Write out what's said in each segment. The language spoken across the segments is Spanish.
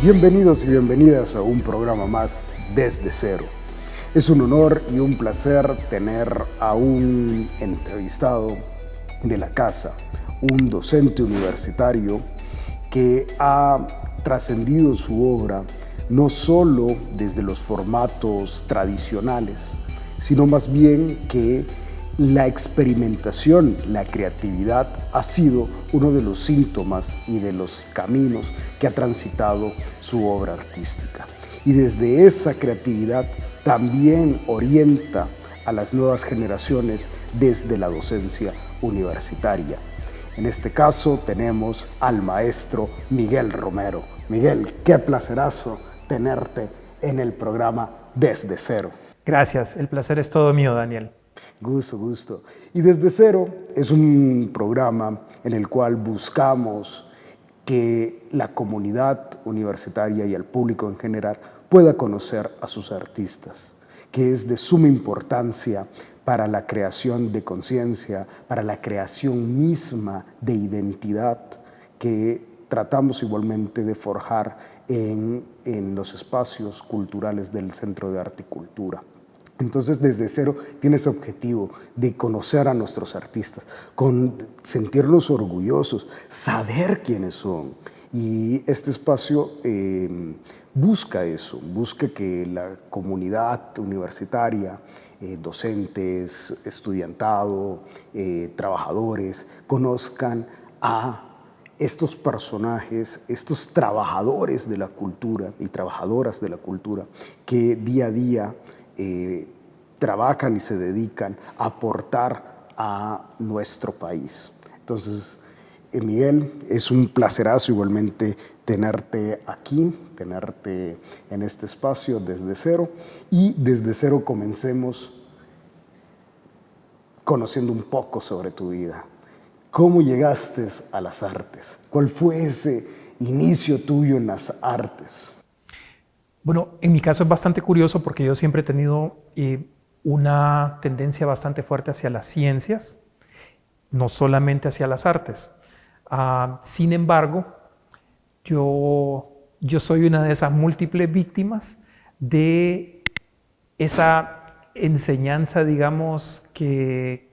Bienvenidos y bienvenidas a un programa más Desde Cero. Es un honor y un placer tener a un entrevistado de la casa, un docente universitario que ha trascendido su obra no solo desde los formatos tradicionales, sino más bien que la experimentación, la creatividad ha sido uno de los síntomas y de los caminos que ha transitado su obra artística. Y desde esa creatividad también orienta a las nuevas generaciones desde la docencia universitaria. En este caso tenemos al maestro Miguel Romero. Miguel, qué placerazo tenerte en el programa Desde Cero. Gracias, el placer es todo mío, Daniel. Gusto. Y Desde Cero es un programa en el cual buscamos que la comunidad universitaria y el público en general pueda conocer a sus artistas, que es de suma importancia para la creación de conciencia, para la creación misma de identidad que tratamos igualmente de forjar en los espacios culturales del Centro de Arte y Cultura. Entonces, Desde Cero tiene ese objetivo de conocer a nuestros artistas, sentirlos orgullosos, saber quiénes son. Y este espacio busca eso, busca que la comunidad universitaria, docentes, estudiantado, trabajadores, conozcan a estos personajes, estos trabajadores de la cultura y trabajadoras de la cultura que día a día trabajan y se dedican a aportar a nuestro país. Entonces, Miguel, es un placerazo igualmente tenerte aquí, tenerte en este espacio Desde Cero. Y Desde Cero comencemos conociendo un poco sobre tu vida. ¿Cómo llegaste a las artes? ¿Cuál fue ese inicio tuyo en las artes? Bueno, en mi caso es bastante curioso porque yo siempre he tenido una tendencia bastante fuerte hacia las ciencias, no solamente hacia las artes. Sin embargo, yo soy una de esas múltiples víctimas de esa enseñanza, digamos, que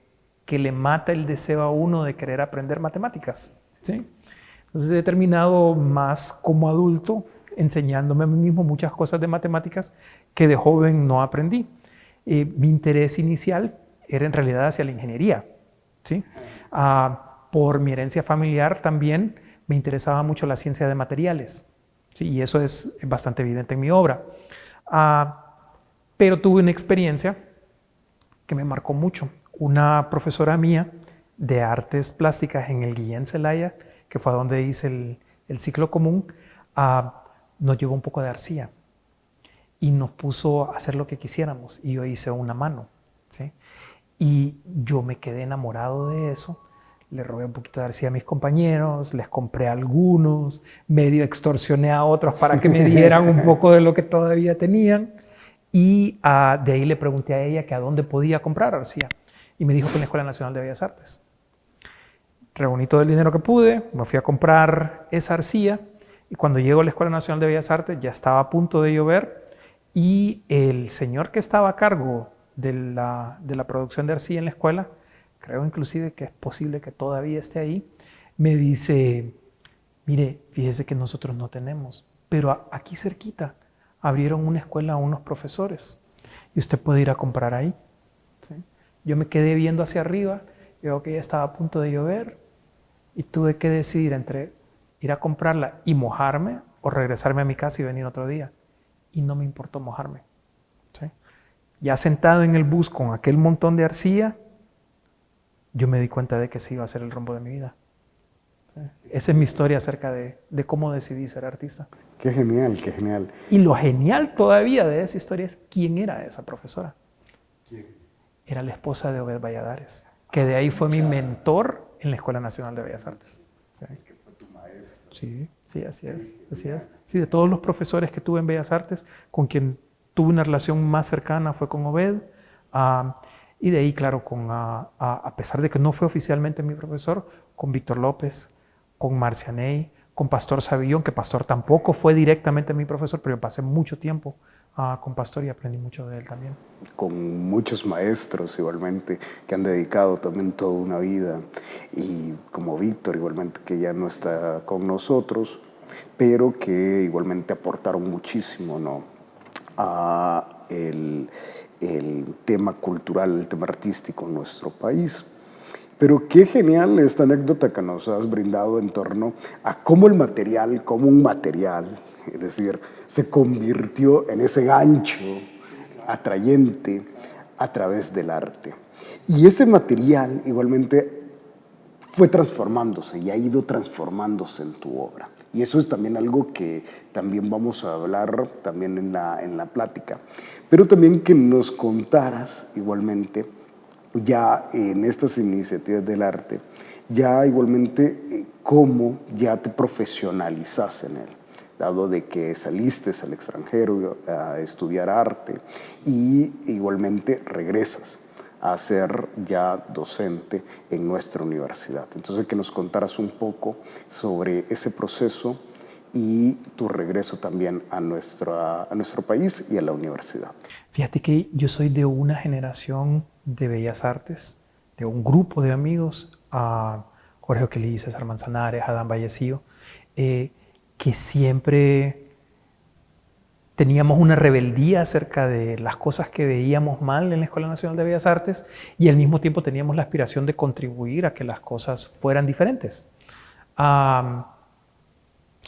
le mata el deseo a uno de querer aprender matemáticas, ¿sí? Entonces he terminado más como adulto enseñándome a mí mismo muchas cosas de matemáticas que de joven no aprendí. Mi interés inicial era en realidad hacia la ingeniería, ¿sí? Por mi herencia familiar también me interesaba mucho la ciencia de materiales, ¿sí? Y eso es bastante evidente en mi obra. Pero tuve una experiencia que me marcó mucho. Una profesora mía de artes plásticas en el Guillén Celaya, que fue a donde hice el ciclo común, nos llevó un poco de arcilla y nos puso a hacer lo que quisiéramos y yo hice una mano, ¿sí? Y yo me quedé enamorado de eso. Le robé un poquito de arcilla a mis compañeros, les compré algunos, medio extorsioné a otros para que me dieran un poco de lo que todavía tenían y de ahí le pregunté a ella que a dónde podía comprar arcilla y me dijo que en la Escuela Nacional de Bellas Artes. Reuní todo el dinero que pude, me fui a comprar esa arcilla. Y cuando llego a la Escuela Nacional de Bellas Artes ya estaba a punto de llover y el señor que estaba a cargo de la producción de arcilla en la escuela, creo inclusive que es posible que todavía esté ahí, me dice, mire, fíjese que nosotros no tenemos, pero aquí cerquita abrieron una escuela a unos profesores y usted puede ir a comprar ahí, ¿sí? Yo me quedé viendo hacia arriba, veo que ya estaba a punto de llover y tuve que decidir entre ir a comprarla y mojarme o regresarme a mi casa y venir otro día. Y no me importó mojarme, ¿sí? Ya sentado en el bus con aquel montón de arcilla, yo me di cuenta de que ese iba a ser el rumbo de mi vida, ¿sí? Esa es mi historia acerca de cómo decidí ser artista. Qué genial, qué genial. Y lo genial todavía de esa historia es quién era esa profesora. ¿Quién? Era la esposa de Obed Valladares, que de ahí fue mi mentor en la Escuela Nacional de Bellas Artes, ¿sí? Sí, así es. Sí, de todos los profesores que tuve en Bellas Artes, con quien tuve una relación más cercana fue con Obed. Y de ahí, claro, a pesar de que no fue oficialmente mi profesor, con Víctor López, con Marcianey, con Pastor Savillón, que Pastor tampoco fue directamente mi profesor, pero yo pasé mucho tiempo con Pastor y aprendí mucho de él también. Con muchos maestros igualmente que han dedicado también toda una vida, y como Víctor igualmente, que ya no está con nosotros, pero que igualmente aportaron muchísimo, ¿no?, a el tema cultural, el tema artístico en nuestro país. Pero qué genial esta anécdota que nos has brindado en torno a cómo el material, como un material, es decir, se convirtió en ese gancho atrayente a través del arte. Y ese material igualmente fue transformándose y ha ido transformándose en tu obra. Y eso es también algo que también vamos a hablar también en la plática. Pero también que nos contaras igualmente, ya en estas iniciativas del arte, ya igualmente cómo ya te profesionalizas en él, dado de que saliste al extranjero a estudiar arte y igualmente regresas a ser ya docente en nuestra universidad. Entonces, que nos contaras un poco sobre ese proceso y tu regreso también a nuestro país y a la universidad. Fíjate que yo soy de una generación de bellas artes, de un grupo de amigos, a Jorge Oquelí, César Manzanares, Adán Vallecillo, que siempre teníamos una rebeldía acerca de las cosas que veíamos mal en la Escuela Nacional de Bellas Artes, y al mismo tiempo teníamos la aspiración de contribuir a que las cosas fueran diferentes.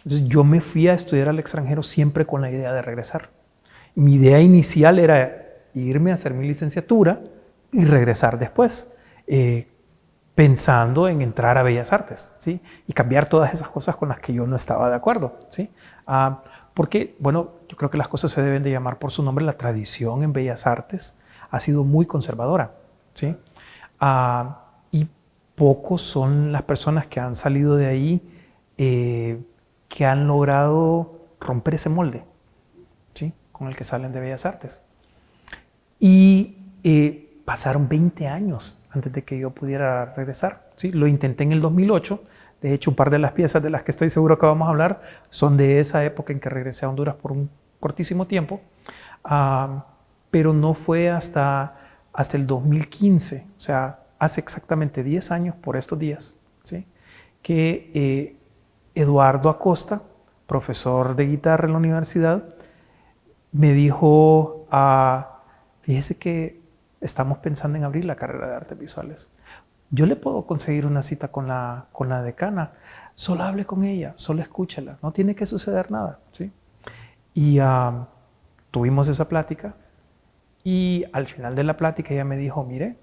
Entonces yo me fui a estudiar al extranjero siempre con la idea de regresar. Y mi idea inicial era irme a hacer mi licenciatura y regresar después, pensando en entrar a Bellas Artes, ¿sí? Y cambiar todas esas cosas con las que yo no estaba de acuerdo, ¿sí? Porque, bueno, yo creo que las cosas se deben de llamar por su nombre. La tradición en Bellas Artes ha sido muy conservadora, ¿sí? Y pocos son las personas que han salido de ahí que han logrado romper ese molde, ¿sí?, con el que salen de Bellas Artes. Y pasaron 20 años antes de que yo pudiera regresar, ¿sí? Lo intenté en el 2008. De hecho, un par de las piezas de las que estoy seguro que vamos a hablar son de esa época en que regresé a Honduras por un cortísimo tiempo. Pero no fue hasta el 2015, o sea, hace exactamente 10 años por estos días, ¿sí?, que Eduardo Acosta, profesor de guitarra en la universidad, me dijo, fíjese que estamos pensando en abrir la carrera de artes visuales. Yo le puedo conseguir una cita con la decana. Solo hable con ella, solo escúchela, no tiene que suceder nada, ¿sí? Y tuvimos esa plática, y al final de la plática ella me dijo, mire,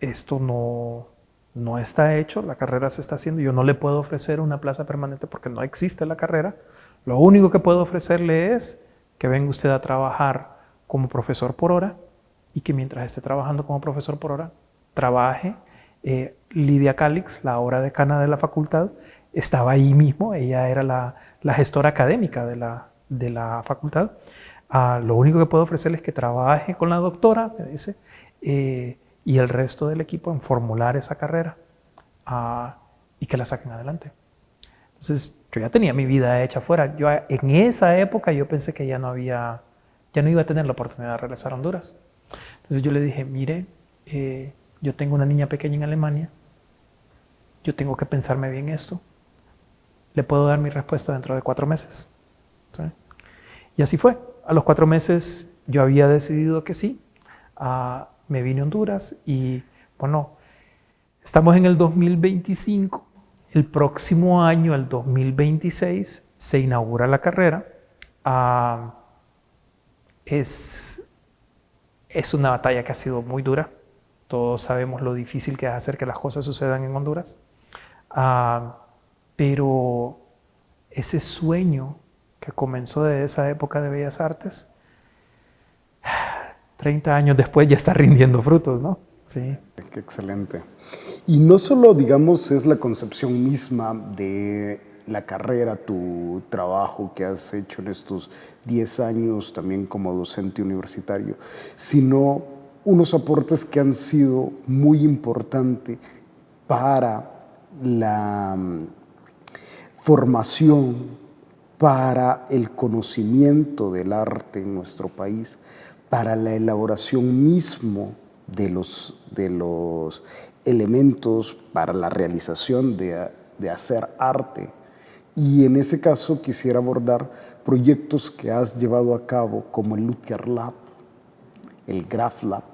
esto no está hecho, la carrera se está haciendo, yo no le puedo ofrecer una plaza permanente porque no existe la carrera. Lo único que puedo ofrecerle es que venga usted a trabajar como profesor por hora, y que mientras esté trabajando como profesor por hora, trabaje. Lidia Calix, la ahora decana de la facultad, estaba ahí mismo, ella era la gestora académica de la facultad. Lo único que puedo ofrecerle es que trabaje con la doctora, me dice, y el resto del equipo en formular esa carrera y que la saquen adelante. Entonces, yo ya tenía mi vida hecha afuera. En esa época yo pensé que ya no iba a tener la oportunidad de regresar a Honduras. Entonces yo le dije, mire, yo tengo una niña pequeña en Alemania, yo tengo que pensarme bien esto, le puedo dar mi respuesta dentro de 4 meses. ¿Sí? Y así fue. A los 4 meses yo había decidido que sí. Me vine a Honduras y, bueno, estamos en el 2025. El próximo año, el 2026, se inaugura la carrera. Es una batalla que ha sido muy dura. Todos sabemos lo difícil que es hacer que las cosas sucedan en Honduras. Pero ese sueño que comenzó desde esa época de Bellas Artes, 30 años después ya está rindiendo frutos, ¿no? Sí. Qué excelente. Y no solo, digamos, es la concepción misma de la carrera, tu trabajo que has hecho en estos 10 años también como docente universitario, sino unos aportes que han sido muy importantes para la formación para el conocimiento del arte en nuestro país, para la elaboración mismo de los elementos para la realización de hacer arte. Y en ese caso quisiera abordar proyectos que has llevado a cabo como el Luthier Lab, el Graph Lab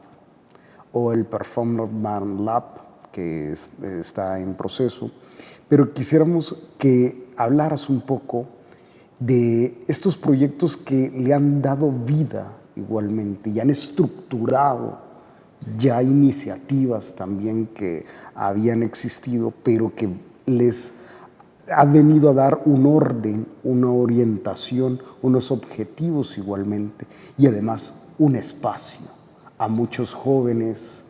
o el Performance Lab, que está en proceso. Pero quisiéramos que hablaras un poco de estos proyectos que le han dado vida igualmente y han estructurado ya iniciativas también que habían existido, pero que les ha venido a dar un orden, una orientación, unos objetivos igualmente, y además un espacio a muchos jóvenes,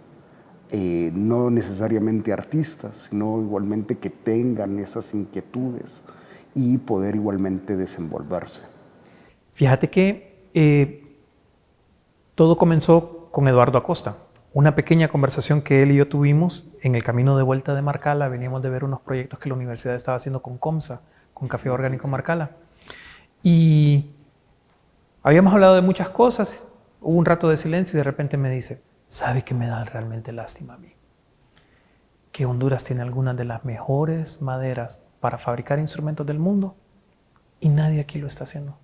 no necesariamente artistas, sino igualmente que tengan esas inquietudes y poder igualmente desenvolverse. Fíjate que todo comenzó con Eduardo Acosta. Una pequeña conversación que él y yo tuvimos en el camino de vuelta de Marcala. Veníamos de ver unos proyectos que la universidad estaba haciendo con COMSA, con Café Orgánico Marcala. Y habíamos hablado de muchas cosas. Hubo un rato de silencio y de repente me dice, ¿sabe qué me da realmente lástima a mí? Que Honduras tiene algunas de las mejores maderas para fabricar instrumentos del mundo y nadie aquí lo está haciendo.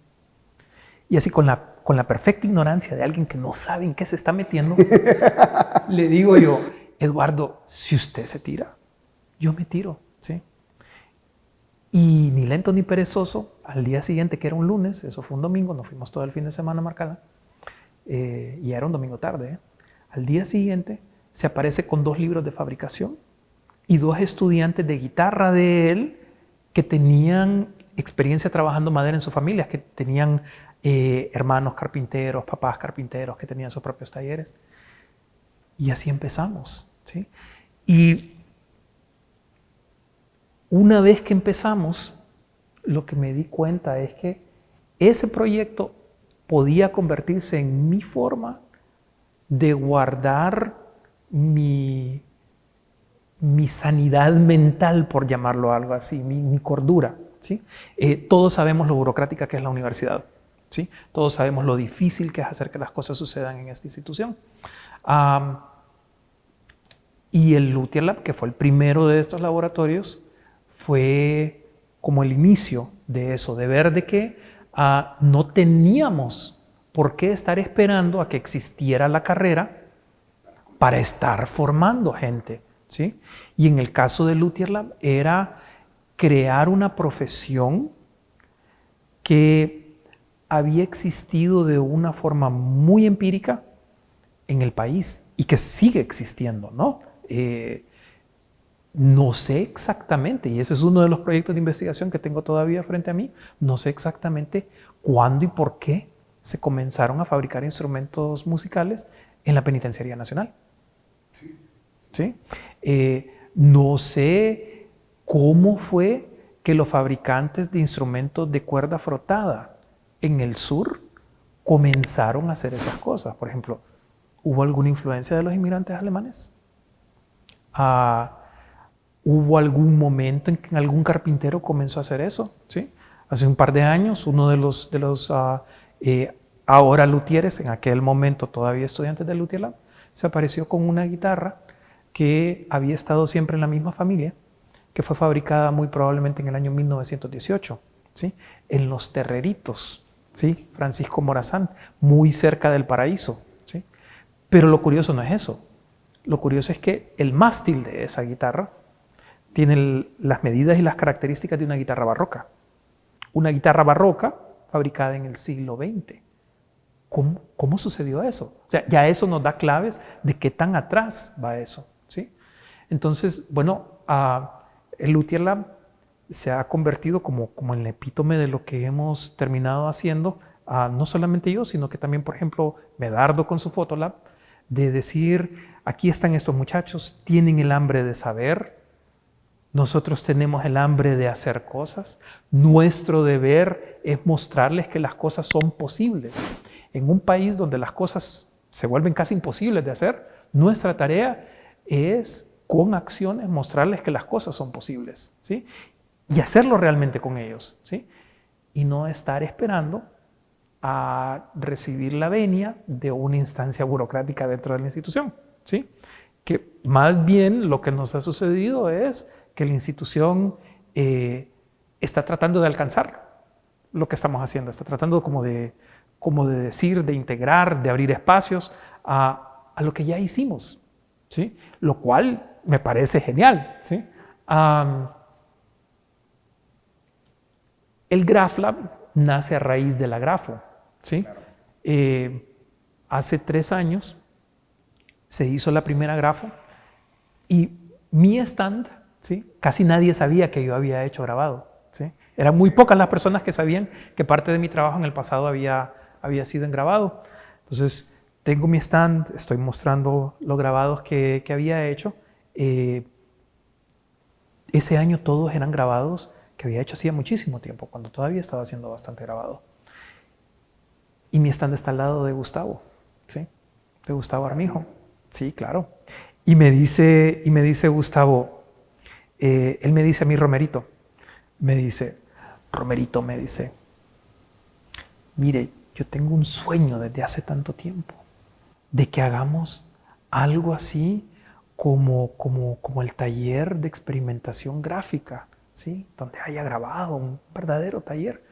Y así con la perfecta ignorancia de alguien que no sabe en qué se está metiendo, le digo yo, Eduardo, si usted se tira, yo me tiro, ¿sí? Y ni lento ni perezoso, al día siguiente, que era un lunes, eso fue un domingo, nos fuimos todo el fin de semana a Marcala, y era un domingo tarde, al día siguiente se aparece con 2 libros de fabricación y 2 estudiantes de guitarra de él que tenían experiencia trabajando madera en sus familias, que tenían hermanos carpinteros, papás carpinteros que tenían sus propios talleres. Y así empezamos, ¿sí? Y una vez que empezamos, lo que me di cuenta es que ese proyecto podía convertirse en mi forma de guardar mi sanidad mental, por llamarlo algo así, mi cordura, ¿sí? Todos sabemos lo burocrática que es la universidad, ¿sí? Todos sabemos lo difícil que es hacer que las cosas sucedan en esta institución. Y el Luthier Lab, que fue el primero de estos laboratorios, fue como el inicio de eso, de ver de que no teníamos por qué estar esperando a que existiera la carrera para estar formando gente, ¿sí? Y en el caso del Luthier Lab era crear una profesión que había existido de una forma muy empírica en el país y que sigue existiendo, ¿no? No sé exactamente, y ese es uno de los proyectos de investigación que tengo todavía frente a mí, no sé exactamente cuándo y por qué se comenzaron a fabricar instrumentos musicales en la Penitenciaría Nacional. ¿Sí? No sé cómo fue que los fabricantes de instrumentos de cuerda frotada en el sur comenzaron a hacer esas cosas. Por ejemplo, ¿hubo alguna influencia de los inmigrantes alemanes? ¿Hubo algún momento en que algún carpintero comenzó a hacer eso? ¿Sí? Hace un par de años, uno de los ahora luthieres, en aquel momento todavía estudiantes del Luthier Lab, se apareció con una guitarra que había estado siempre en la misma familia, que fue fabricada muy probablemente en el año 1918, ¿sí? En Los Terreritos, ¿sí? Francisco Morazán, muy cerca del Paraíso, ¿sí? Pero lo curioso no es eso. Lo curioso es que el mástil de esa guitarra tiene las medidas y las características de una guitarra barroca. Una guitarra barroca fabricada en el siglo XX. ¿Cómo sucedió eso? O sea, ya eso nos da claves de qué tan atrás va eso, ¿sí? Entonces, bueno, el Luthier Lab se ha convertido como en el epítome de lo que hemos terminado haciendo, no solamente yo, sino que también, por ejemplo, Medardo con su Photolab, de decir, aquí están estos muchachos, tienen el hambre de saber, nosotros tenemos el hambre de hacer cosas, nuestro deber es mostrarles que las cosas son posibles. En un país donde las cosas se vuelven casi imposibles de hacer, nuestra tarea es, con acciones, mostrarles que las cosas son posibles, ¿sí? y hacerlo realmente con ellos, ¿sí? Y no estar esperando a recibir la venia de una instancia burocrática dentro de la institución, ¿sí? Que más bien lo que nos ha sucedido es que la institución está tratando de alcanzar lo que estamos haciendo, está tratando como de decir, de integrar, de abrir espacios a lo que ya hicimos, ¿sí? Lo cual me parece genial, ¿sí? El GraphLab nace a raíz de la Grafo, ¿sí? Claro. Hace 3 años se hizo la primera Grafo y mi stand, ¿sí? Casi nadie sabía que yo había hecho grabado, ¿sí? Eran muy pocas las personas que sabían que parte de mi trabajo en el pasado había sido en grabado. Entonces, tengo mi stand, estoy mostrando los grabados que había hecho. Ese año todos eran grabados que había hecho hacía muchísimo tiempo, cuando todavía estaba haciendo bastante grabado. Y mi stand está al lado de Gustavo, ¿sí? De Gustavo Armijo. Sí, claro. Y me dice Gustavo, él me dice a mí, Romerito, Romerito me dice, mire, yo tengo un sueño desde hace tanto tiempo de que hagamos algo así como el taller de experimentación gráfica, ¿sí? Donde haya grabado, un verdadero taller.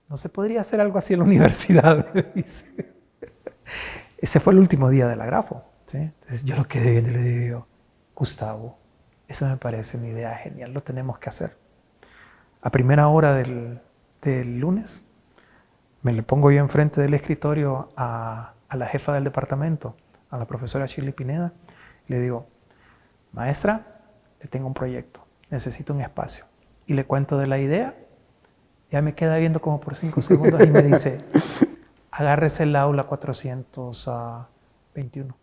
¿No se podría hacer algo así en la universidad? Dice. Ese fue el último día de la Grafo, ¿sí? Entonces yo lo quedé viendo y le digo, Gustavo, eso me parece una idea genial, lo tenemos que hacer. A primera hora del lunes, me le pongo yo enfrente del escritorio a la jefa del departamento, a la profesora Shirley Pineda, y le digo, maestra, le tengo un proyecto, necesito un espacio. Y le cuento de la idea, ya me queda viendo como por 5 segundos y me dice, agárrese el aula 421.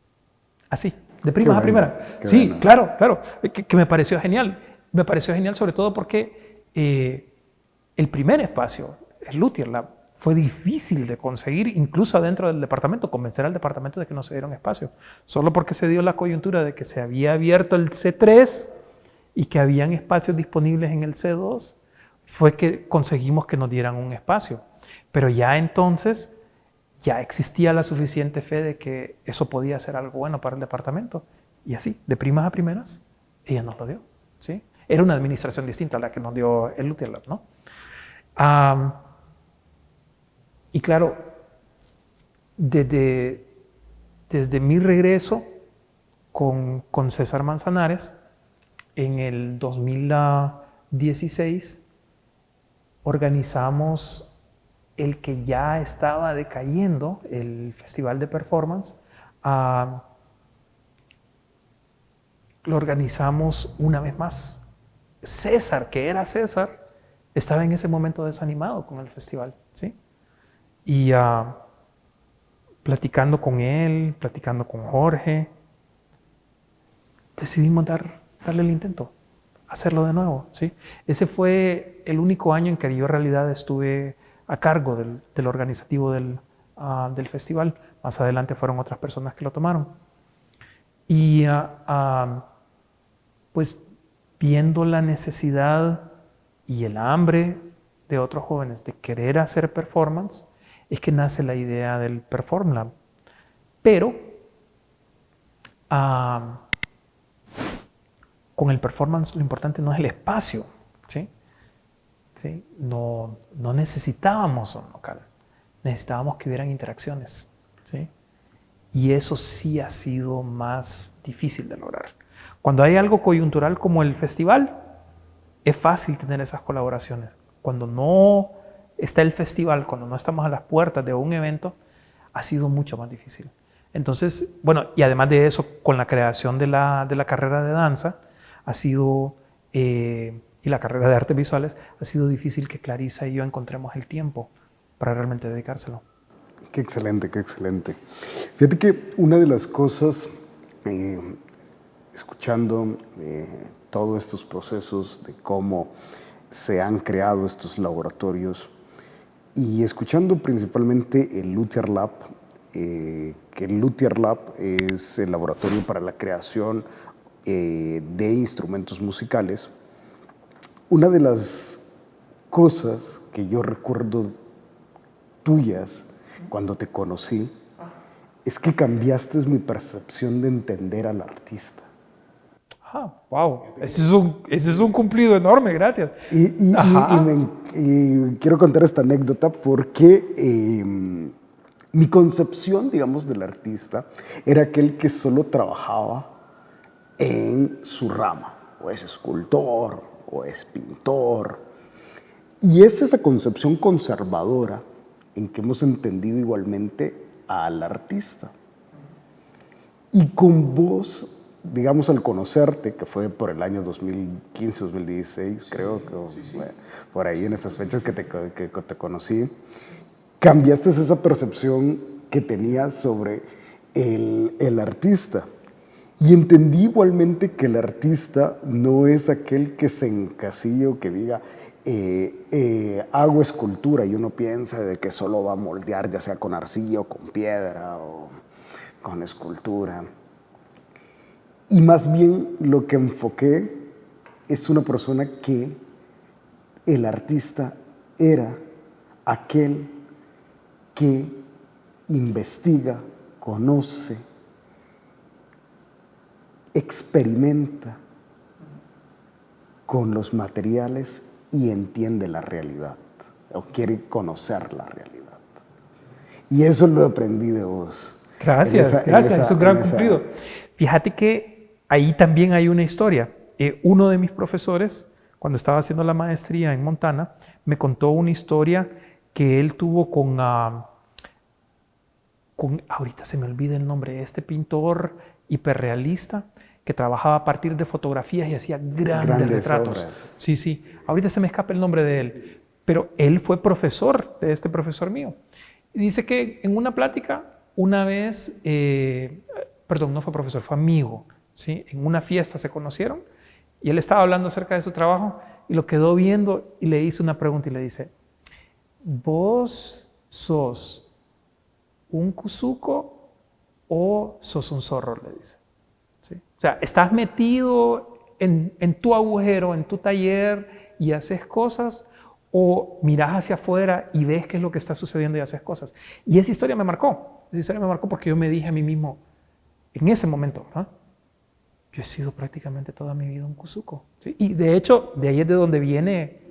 Así, de primas a primera. Sí, bueno. Claro, que me pareció genial. Me pareció genial sobre todo porque el primer espacio, el Luthier Lab, fue difícil de conseguir, incluso adentro del departamento, convencer al departamento de que no se dieron espacio. Solo porque se dio la coyuntura de que se había abierto el C3 y que habían espacios disponibles en el C2, fue que conseguimos que nos dieran un espacio. Pero ya entonces, ya existía la suficiente fe de que eso podía ser algo bueno para el departamento. Y así, de primas a primeras, ella nos lo dio, ¿sí? Era una administración distinta a la que nos dio el Luthier Lab, ¿no? Y claro, desde mi regreso con César Manzanares, en el 2016, organizamos el que ya estaba decayendo, el Festival de Performance. Lo organizamos una vez más. César, que era César, estaba en ese momento desanimado con el festival, ¿sí? Y platicando con él, platicando con Jorge, decidimos darle el intento, hacerlo de nuevo, ¿sí? Ese fue el único año en que yo en realidad estuve a cargo del organizativo del festival. Más adelante fueron otras personas que lo tomaron. Y pues viendo la necesidad y el hambre de otros jóvenes de querer hacer performance, es que nace la idea del Perform Lab. Pero con el performance lo importante no es el espacio, ¿sí? ¿Sí? No necesitábamos un local, necesitábamos que hubieran interacciones, ¿sí? Y eso sí ha sido más difícil de lograr. Cuando hay algo coyuntural como el festival, es fácil tener esas colaboraciones. Cuando no está el festival, cuando no estamos a las puertas de un evento, ha sido mucho más difícil. Entonces, bueno, y además de eso, con la creación de la carrera de danza, ha sido, y la carrera de artes visuales, ha sido difícil que Clarisa y yo encontremos el tiempo para realmente dedicárselo. Qué excelente, qué excelente. Fíjate que una de las cosas, escuchando todos estos procesos de cómo se han creado estos laboratorios y escuchando principalmente el Luthier Lab, que el Luthier Lab es el laboratorio para la creación de instrumentos musicales, una de las cosas que yo recuerdo tuyas cuando te conocí es que cambiaste mi percepción de entender al artista. Ah, wow, ese es un cumplido enorme, gracias. Y quiero contar esta anécdota porque mi concepción, digamos, del artista era aquel que solo trabajaba en su rama, o es escultor, o es pintor. Y es esa concepción conservadora en que hemos entendido igualmente al artista. Y con vos, digamos, al conocerte, que fue por el año 2015, 2016, creo que por ahí en esas fechas que te conocí, cambiaste esa percepción que tenías sobre el artista. Y entendí igualmente que el artista no es aquel que se encasilla o que diga, hago escultura, y uno piensa de que solo va a moldear, ya sea con arcilla o con piedra o con escultura. Y más bien lo que enfoqué es una persona que el artista era aquel que investiga, conoce, experimenta con los materiales y entiende la realidad, o quiere conocer la realidad. Y eso lo aprendí de vos. Gracias, es un gran cumplido. Fíjate que ahí también hay una historia. Uno de mis profesores, cuando estaba haciendo la maestría en Montana, me contó una historia que él tuvo con ahorita se me olvida el nombre, este pintor hiperrealista que trabajaba a partir de fotografías y hacía grandes retratos. Obras. Sí, ahorita se me escapa el nombre de él, pero él fue profesor de este profesor mío. Y dice que en una plática, una vez, no fue profesor, fue amigo, ¿sí? En una fiesta se conocieron y él estaba hablando acerca de su trabajo y lo quedó viendo y le hizo una pregunta y le dice, ¿vos sos un cuzuco o sos un zorro? Le dice. ¿Sí? O sea, estás metido en tu agujero, en tu taller y haces cosas, o miras hacia afuera y ves qué es lo que está sucediendo y haces cosas. Y esa historia me marcó. Esa historia me marcó porque yo me dije a mí mismo, en ese momento, ¿no? Yo he sido prácticamente toda mi vida un cuzuco. ¿Sí? Y de hecho, de ahí es de donde viene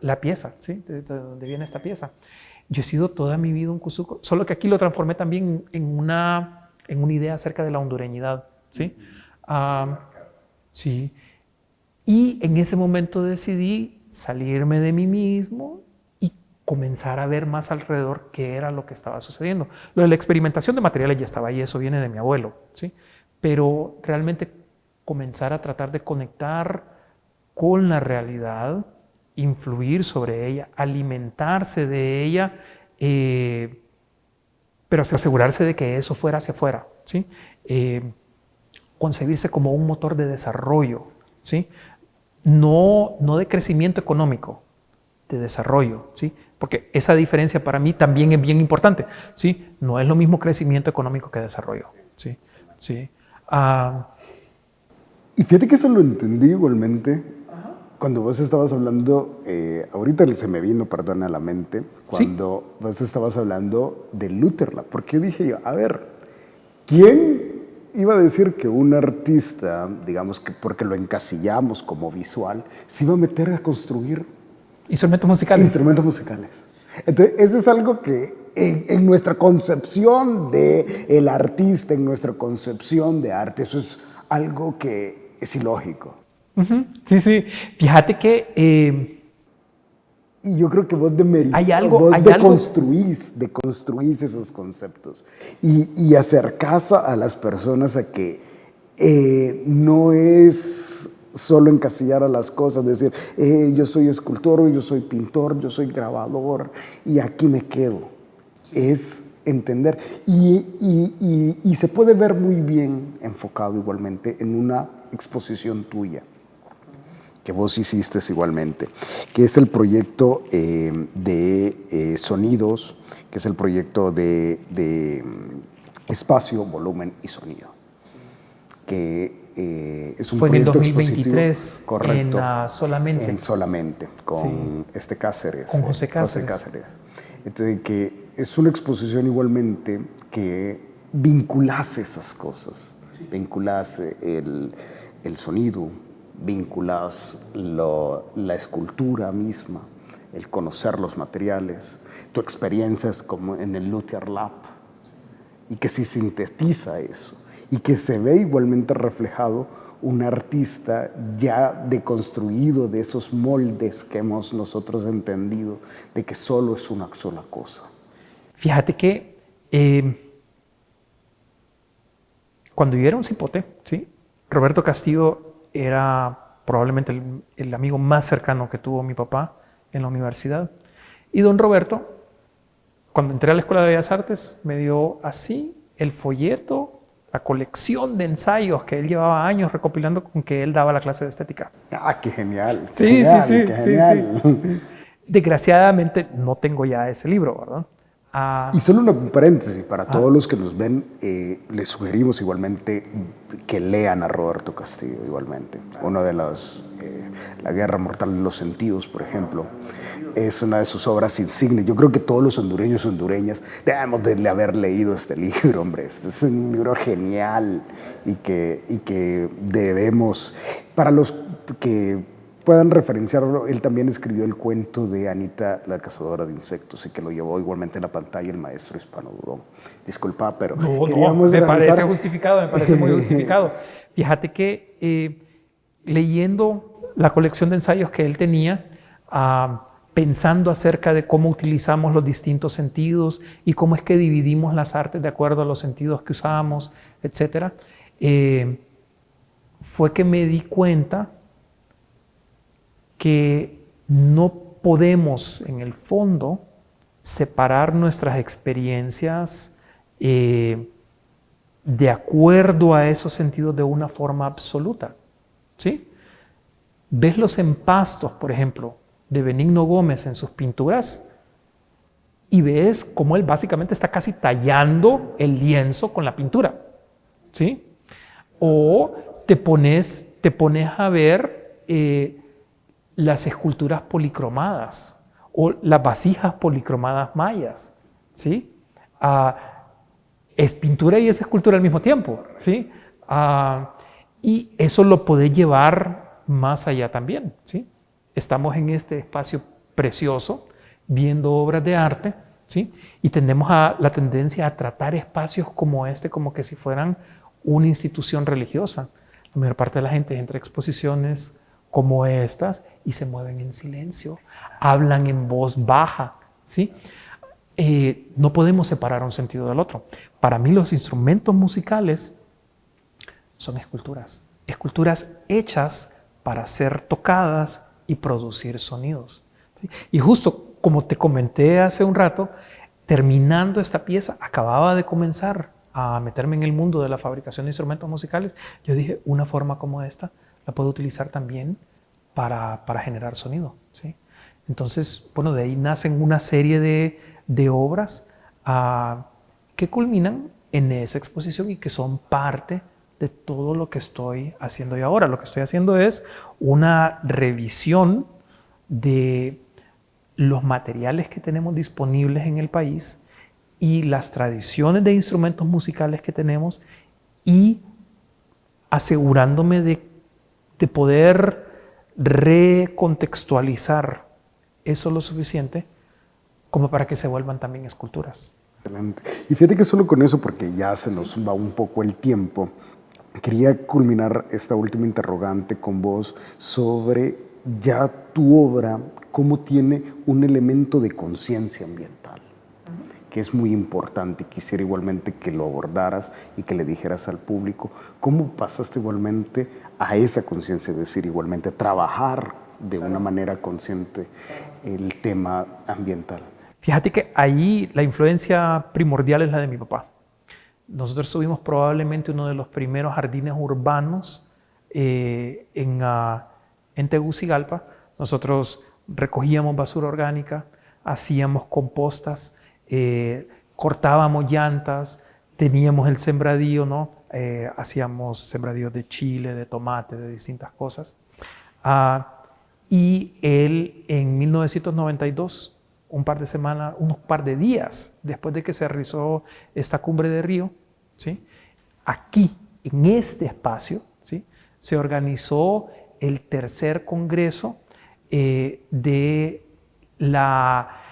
la pieza, ¿sí? De donde viene esta pieza. Yo he sido toda mi vida un cuzuco, solo que aquí lo transformé también en una idea acerca de la hondureñidad, ¿sí? Sí. Y en ese momento decidí salirme de mí mismo y comenzar a ver más alrededor qué era lo que estaba sucediendo. Lo de la experimentación de materiales ya estaba ahí, eso viene de mi abuelo, ¿sí? Pero realmente comenzar a tratar de conectar con la realidad, influir sobre ella, alimentarse de ella, pero asegurarse de que eso fuera hacia afuera, ¿sí? Concebirse como un motor de desarrollo, ¿sí? No de crecimiento económico, de desarrollo, ¿sí? Porque esa diferencia para mí también es bien importante, ¿sí? No es lo mismo crecimiento económico que desarrollo, ¿sí? ¿Sí? Y fíjate que eso lo entendí igualmente cuando vos estabas hablando, ahorita se me vino, perdón, a la mente, cuando vos estabas hablando de Lutherla, porque yo dije, a ver, ¿quién iba a decir que un artista, digamos que porque lo encasillamos como visual, se iba a meter a construir instrumentos musicales? Instrumentos musicales. Entonces, eso es algo que en nuestra concepción del artista, en nuestra concepción de arte, eso es algo que es ilógico. Sí. Fíjate que... y yo creo que vos deconstruís esos conceptos y acercás a las personas a que no es solo encasillar a las cosas, decir, yo soy escultor, yo soy pintor, yo soy grabador y aquí me quedo. Sí. Es entender. Y se puede ver muy bien enfocado igualmente en una exposición tuya que vos hiciste igualmente, que es el proyecto de sonidos, que es el proyecto de espacio, volumen y sonido, que es un Fue en el proyecto 2023 expositivo, correcto, Solamente. en Solamente, con Cáceres. Con José Cáceres. José Cáceres. Entonces, que es una exposición igualmente que vinculase esas cosas, vinculase el sonido, vinculas la escultura misma, el conocer los materiales, tu experiencia es como en el Luthier Lab, y que se sintetiza eso, y que se ve igualmente reflejado un artista ya deconstruido de esos moldes que hemos nosotros entendido de que solo es una sola cosa. Fíjate que cuando yo era un cipote, ¿sí? Roberto Castillo era probablemente el amigo más cercano que tuvo mi papá en la universidad. Y don Roberto, cuando entré a la Escuela de Bellas Artes, me dio así el folleto, la colección de ensayos que él llevaba años recopilando con que él daba la clase de estética. ¡Ah, qué genial! Sí, qué genial, sí, qué genial. sí. Desgraciadamente no tengo ya ese libro, ¿verdad? Y solo un paréntesis, para todos los que nos ven, les sugerimos igualmente que lean a Roberto Castillo igualmente. Uno de los, La Guerra Mortal de los Sentidos, por ejemplo, es una de sus obras insignes. Yo creo que todos los hondureños y hondureñas debemos de haber leído este libro, hombre. Este es un libro genial y que debemos, para los que puedan referenciarlo, él también escribió el cuento de Anita, la cazadora de insectos, y que lo llevó igualmente en la pantalla el maestro Hispano Durón. Disculpa, pero no, me parece justificado, me parece muy justificado. Fíjate que leyendo la colección de ensayos que él tenía, pensando acerca de cómo utilizamos los distintos sentidos y cómo es que dividimos las artes de acuerdo a los sentidos que usábamos, etc., fue que me di cuenta que no podemos, en el fondo, separar nuestras experiencias de acuerdo a esos sentidos de una forma absoluta, ¿sí? Ves los empastos, por ejemplo, de Benigno Gómez en sus pinturas y ves cómo él básicamente está casi tallando el lienzo con la pintura, ¿sí? O te pones a ver las esculturas policromadas o las vasijas policromadas mayas, ¿sí? Es pintura y es escultura al mismo tiempo, ¿sí? Y eso lo podés llevar más allá también, ¿sí? Estamos en este espacio precioso, viendo obras de arte, ¿sí? Y tenemos la tendencia a tratar espacios como este como que si fueran una institución religiosa. La mayor parte de la gente entra a exposiciones como estas y se mueven en silencio, hablan en voz baja, ¿sí? No podemos separar un sentido del otro. Para mí los instrumentos musicales son esculturas hechas para ser tocadas y producir sonidos, ¿sí? Y justo como te comenté hace un rato, terminando esta pieza, acababa de comenzar a meterme en el mundo de la fabricación de instrumentos musicales. Yo dije, una forma como esta la puedo utilizar también para generar sonido, ¿sí? Entonces, bueno, de ahí nacen una serie de obras que culminan en esa exposición y que son parte de todo lo que estoy haciendo yo ahora. Lo que estoy haciendo es una revisión de los materiales que tenemos disponibles en el país y las tradiciones de instrumentos musicales que tenemos y asegurándome de poder recontextualizar eso lo suficiente como para que se vuelvan también esculturas. Excelente. Y fíjate que solo con eso, porque ya se nos va un poco el tiempo, quería culminar esta última interrogante con vos sobre ya tu obra, cómo tiene un elemento de conciencia ambiental, que es muy importante. Quisiera igualmente que lo abordaras y que le dijeras al público cómo pasaste igualmente a esa conciencia, es decir, igualmente trabajar de una manera consciente el tema ambiental. Fíjate que ahí la influencia primordial es la de mi papá. Nosotros tuvimos probablemente uno de los primeros jardines urbanos en Tegucigalpa. Nosotros recogíamos basura orgánica, hacíamos compostas, cortábamos llantas, teníamos el sembradío, ¿no? Hacíamos sembradíos de chile, de tomate, de distintas cosas. Y él en 1992, unos par de días después de que se realizó esta cumbre de Río, ¿sí? Aquí, en este espacio, ¿sí? Se organizó el tercer congreso de la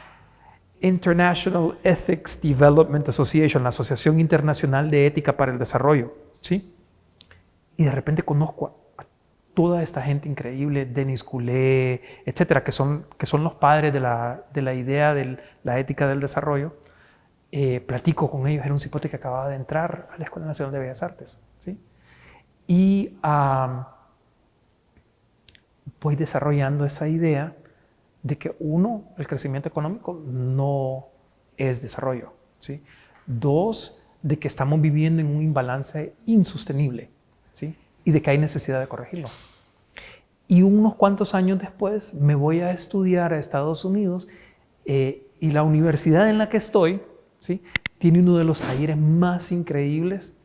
International Ethics Development Association, la Asociación Internacional de Ética para el Desarrollo, ¿sí? Y de repente conozco a toda esta gente increíble, Denis Goulet, etcétera, que son los padres de la idea de la ética del desarrollo. Platico con ellos, era un cipote que acababa de entrar a la Escuela Nacional de Bellas Artes, ¿sí? Y voy desarrollando esa idea de que uno, el crecimiento económico no es desarrollo, ¿sí? Dos, de que estamos viviendo en un imbalance insostenible, ¿sí? Y de que hay necesidad de corregirlo. Y unos cuantos años después me voy a estudiar a Estados Unidos y la universidad en la que estoy, ¿sí? Tiene uno de los talleres más increíbles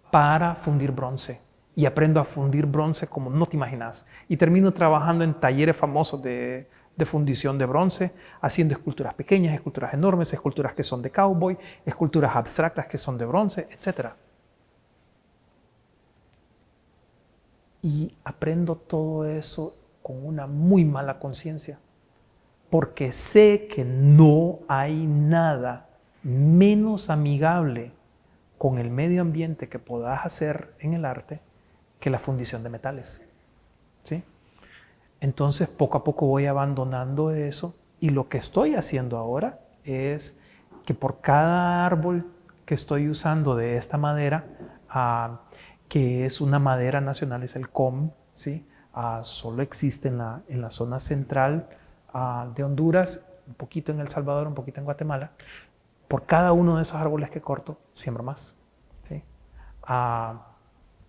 para fundir bronce. Y aprendo a fundir bronce como no te imaginas. Y termino trabajando en talleres famosos de fundición de bronce, haciendo esculturas pequeñas, esculturas enormes, esculturas que son de cowboy, esculturas abstractas que son de bronce, etc. Y aprendo todo eso con una muy mala conciencia, porque sé que no hay nada menos amigable con el medio ambiente que puedas hacer en el arte que la fundición de metales, ¿sí? Entonces, poco a poco voy abandonando eso y lo que estoy haciendo ahora es que por cada árbol que estoy usando de esta madera, que es una madera nacional, es el COM, ¿sí? Solo existe en la zona central de Honduras, un poquito en El Salvador, un poquito en Guatemala. Por cada uno de esos árboles que corto, siembro más, ¿sí?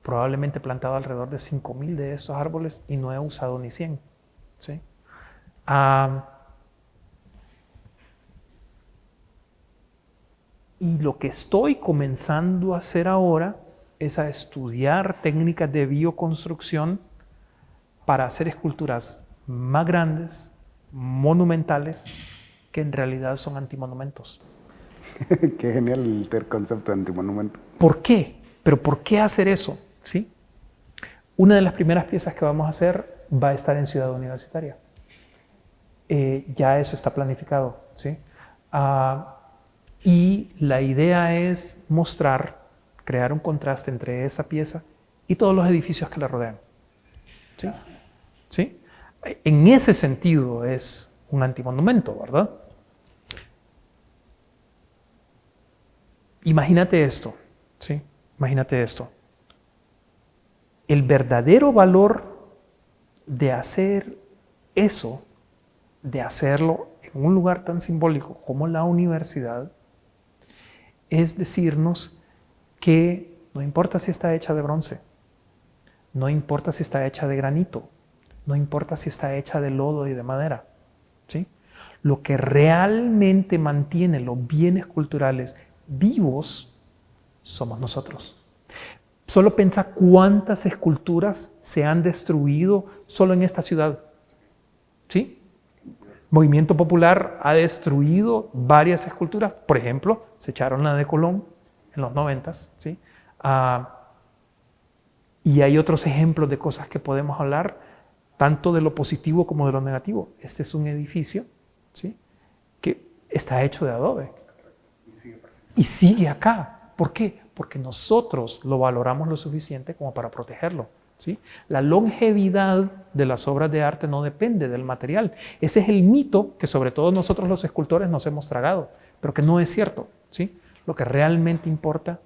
Probablemente he plantado alrededor de 5,000 de estos árboles y no he usado ni 100, ¿sí? Y lo que estoy comenzando a hacer ahora es a estudiar técnicas de bioconstrucción para hacer esculturas más grandes, monumentales, que en realidad son antimonumentos. Qué genial el concepto de antimonumento. ¿Por qué? ¿Pero por qué hacer eso? ¿Sí? Una de las primeras piezas que vamos a hacer va a estar en Ciudad Universitaria. Ya eso está planificado, ¿sí? Y la idea es crear un contraste entre esa pieza y todos los edificios que la rodean, ¿sí? ¿Sí? En ese sentido es un antimonumento, ¿verdad? Imagínate esto, ¿sí? Imagínate esto. El verdadero valor de hacer eso, de hacerlo en un lugar tan simbólico como la universidad, es decirnos que no importa si está hecha de bronce, no importa si está hecha de granito, no importa si está hecha de lodo y de madera, ¿sí? Lo que realmente mantiene los bienes culturales vivos somos nosotros. Solo piensa cuántas esculturas se han destruido solo en esta ciudad, ¿sí? Movimiento Popular ha destruido varias esculturas. Por ejemplo, se echaron la de Colón en los 90s, ¿sí? Y hay otros ejemplos de cosas que podemos hablar, tanto de lo positivo como de lo negativo. Este es un edificio, ¿sí? Que está hecho de adobe. Y sigue acá. ¿Por qué? Porque nosotros lo valoramos lo suficiente como para protegerlo, ¿sí? La longevidad de las obras de arte no depende del material. Ese es el mito que sobre todo nosotros los escultores nos hemos tragado, pero que no es cierto, ¿sí? Lo que realmente importa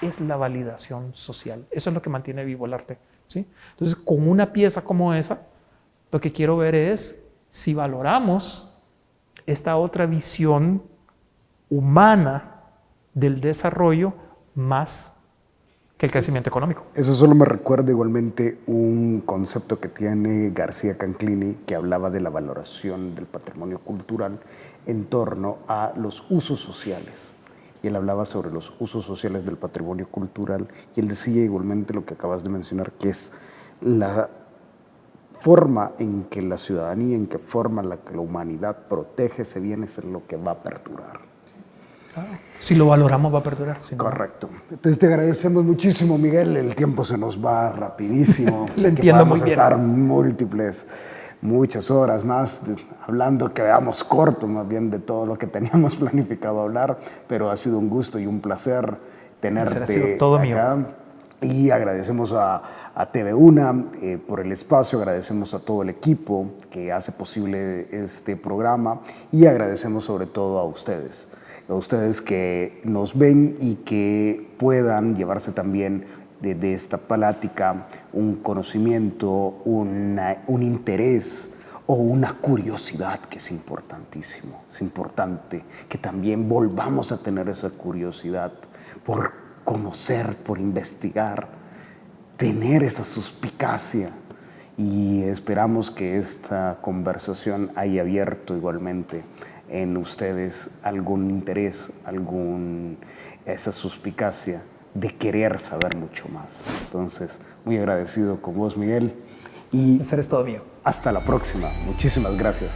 es la validación social. Eso es lo que mantiene vivo el arte, ¿sí? Entonces, con una pieza como esa, lo que quiero ver es si valoramos esta otra visión humana del desarrollo más que el crecimiento económico. Eso solo me recuerda igualmente un concepto que tiene García Canclini, que hablaba de la valoración del patrimonio cultural en torno a los usos sociales. y él hablaba sobre los usos sociales del patrimonio cultural, y él decía igualmente lo que acabas de mencionar, que es la forma en que la ciudadanía, en que forma la que la humanidad protege ese bien, es lo que va a perdurar. Si lo valoramos, va a perdurar. Correcto. Entonces te agradecemos muchísimo, Miguel. El tiempo se nos va rapidísimo. Lo entiendo muy bien. Estar muchas horas más hablando, que veamos corto más bien de todo lo que teníamos planificado hablar, pero ha sido un gusto y un placer tenerte ha sido todo acá. mío. Y agradecemos a TV1 por el espacio, agradecemos a todo el equipo que hace posible este programa, y agradecemos sobre todo a ustedes que nos ven y que puedan llevarse también de esta plática un conocimiento, un interés o una curiosidad, que es importantísimo. Es importante que también volvamos a tener esa curiosidad por conocer, por investigar, tener esa suspicacia, y esperamos que esta conversación haya abierto igualmente en ustedes algún interés, esa suspicacia de querer saber mucho más. Entonces, muy agradecido con vos, Miguel, y El placer es todo mío. hasta la próxima. Muchísimas gracias.